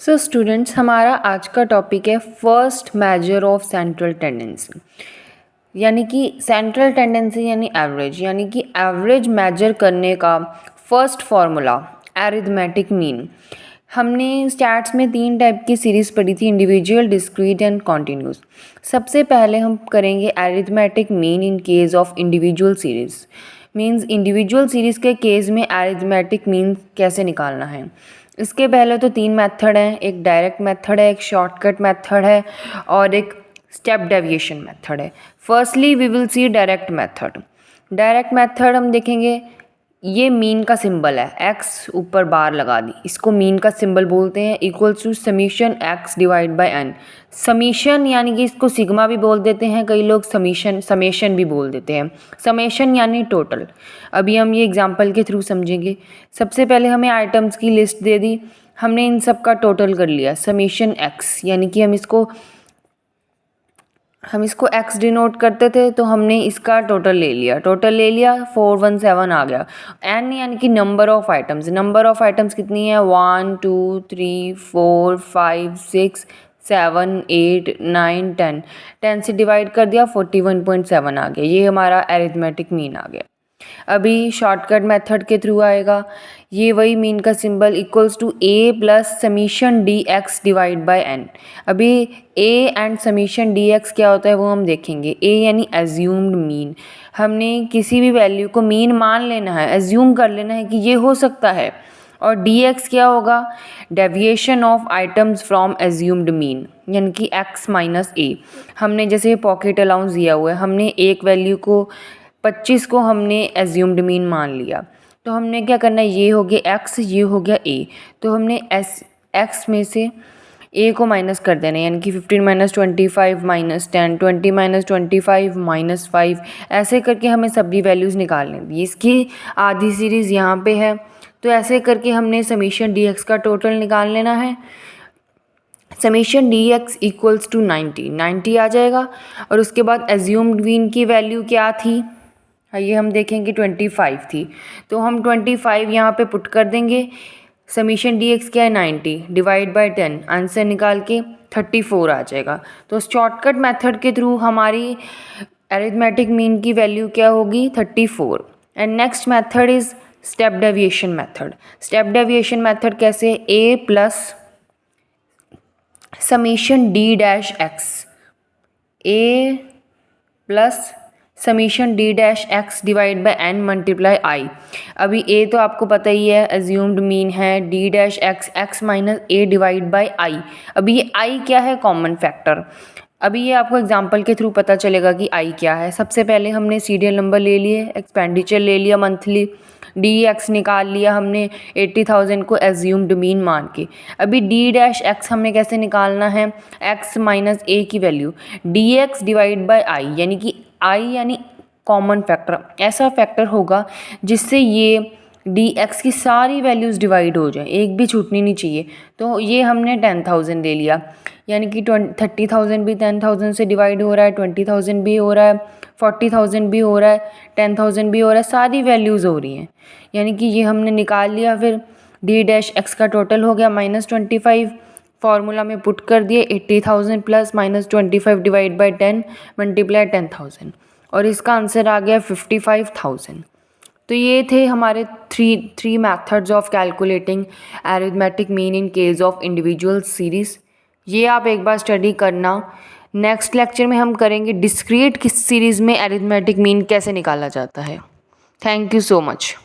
So students, हमारा आज का टॉपिक है first measure of central tendency. यानी कि सेंट्रल टेंडेंसी यानी एवरेज, यानी कि एवरेज मेजर करने का फर्स्ट फार्मूला अरिथमेटिक मीन। हमने स्टैट्स में 3 टाइप की सीरीज़ पढ़ी थी, इंडिविजुअल, डिस्क्रीट एंड कॉन्टिन्यूस। सबसे पहले हम करेंगे arithmetic mean in case of individual series. Means individual series के केस में अरिथमेटिक मीन कैसे निकालना है। इसके पहले तो 3 मेथड हैं, एक डायरेक्ट मेथड है, एक शॉर्टकट मेथड है और एक स्टेप डेविएशन मेथड है। Firstly we will see direct method. Direct method हम देखेंगे, ये मीन का सिंबल है, एक्स ऊपर बार लगा दी, इसको मीन का सिंबल बोलते हैं, equals to summation x divide by n. Summation यानी कि इसको सिग्मा भी बोल देते हैं, कई लोग समेशन भी बोल देते हैं। समेशन यानी टोटल। अभी हम ये एग्जांपल के थ्रू समझेंगे। सबसे पहले हमें आइटम्स की लिस्ट दे दी, हमने इन सब का टोटल कर लिया, समीशन एक्स, यानी कि हम इसको x डिनोट करते थे तो हमने इसका टोटल ले लिया 417 आ गया। n यानी कि नंबर ऑफ आइटम्स कितनी है, 1 2 3 4 5 6 7 8 9 10 से डिवाइड कर दिया, 41.7 आ गया। ये हमारा अरिथमेटिक मीन आ गया। अभी शॉर्टकट मेथड के थ्रू आएगा, ये वही मीन का symbol equals to a plus summation d x divide by n. अभी a and summation d x क्या होता है वो हम देखेंगे। a यानी एज्यूम्ड मीन, हमने किसी भी वैल्यू को मीन मान लेना है, एज्यूम कर लेना है कि ये हो सकता है। और डी एक्स क्या होगा, deviation of items from assumed mean, यानी कि x माइनस a। हमने जैसे पॉकेट अलाउंस दिया हुआ है, हमने एक वैल्यू को 25 को हमने एज्यूम्ड मीन मान लिया, तो हमने क्या करना है, ये हो गया x, ये हो गया a, तो हमने x में से a को माइनस कर देना है, यानी कि 15 माइनस 25 माइनस 10, 20 माइनस 25 माइनस 5, ऐसे करके हमें सभी वैल्यूज़ निकालनी है। इसकी आधी सीरीज़ यहाँ पे है, तो ऐसे करके हमने समीशन डी एक्स का टोटल निकाल लेना है। Summation d x equals to 90 आ जाएगा। और उसके बाद एज्यूम्ड मीन की वैल्यू क्या थी, ये हम देखेंगे 25 थी, तो हम 25 यहाँ पे पुट कर देंगे। समीशन डी एक्स क्या है, 90 डिवाइड बाय 10, आंसर निकाल के 34 आ जाएगा। तो शॉर्टकट मेथड के थ्रू हमारी अरिथमेटिक मीन की वैल्यू क्या होगी, 34। And next method is step deviation method. Step deviation method कैसे, a plus summation D dash X, a plus summation D dash X divide by N multiply I. अभी a तो आपको पता ही है, एज्यूम्ड मीन है, D dash X minus a divide by I. अभी ये i क्या है, कॉमन फैक्टर। अभी ये आपको एग्जांपल के थ्रू पता चलेगा कि i क्या है। सबसे पहले हमने सीरियल नंबर ले लिए, एक्सपेंडिचर ले लिया मंथली, डी एक्स निकाल लिया हमने 80,000 को एज्यूम्ड मीन मान के। अभी डी डैश एक्स हमने कैसे निकालना है, एक्स माइनस ए की value, D x divide by आई, यानी कि आई यानी कॉमन फैक्टर, ऐसा फैक्टर होगा जिससे ये डी एक्स की सारी वैल्यूज़ डिवाइड हो जाए, एक भी छूटनी नहीं चाहिए। तो ये हमने 10,000 ले लिया, यानी कि 30,000 भी 10,000 से डिवाइड हो रहा है, 20,000 भी हो रहा है, 40,000 भी हो रहा है, 10,000 भी हो रहा है, सारी वैल्यूज़ हो रही हैं, यानी कि ये हमने निकाल लिया। फिर डी डैश एक्स का टोटल हो गया -25, फार्मूला में पुट कर दिए 80,000 प्लस -25 डिवाइड बाई 10 मल्टीप्लाई 10,000, और इसका आंसर आ गया 55,000। तो ये थे हमारे three methods of calculating arithmetic mean in case of individual series. ये आप एक बार स्टडी करना। नेक्स्ट लेक्चर में हम करेंगे डिस्क्रीट किस सीरीज़ में अरिथमेटिक मीन कैसे निकाला जाता है। Thank you so much.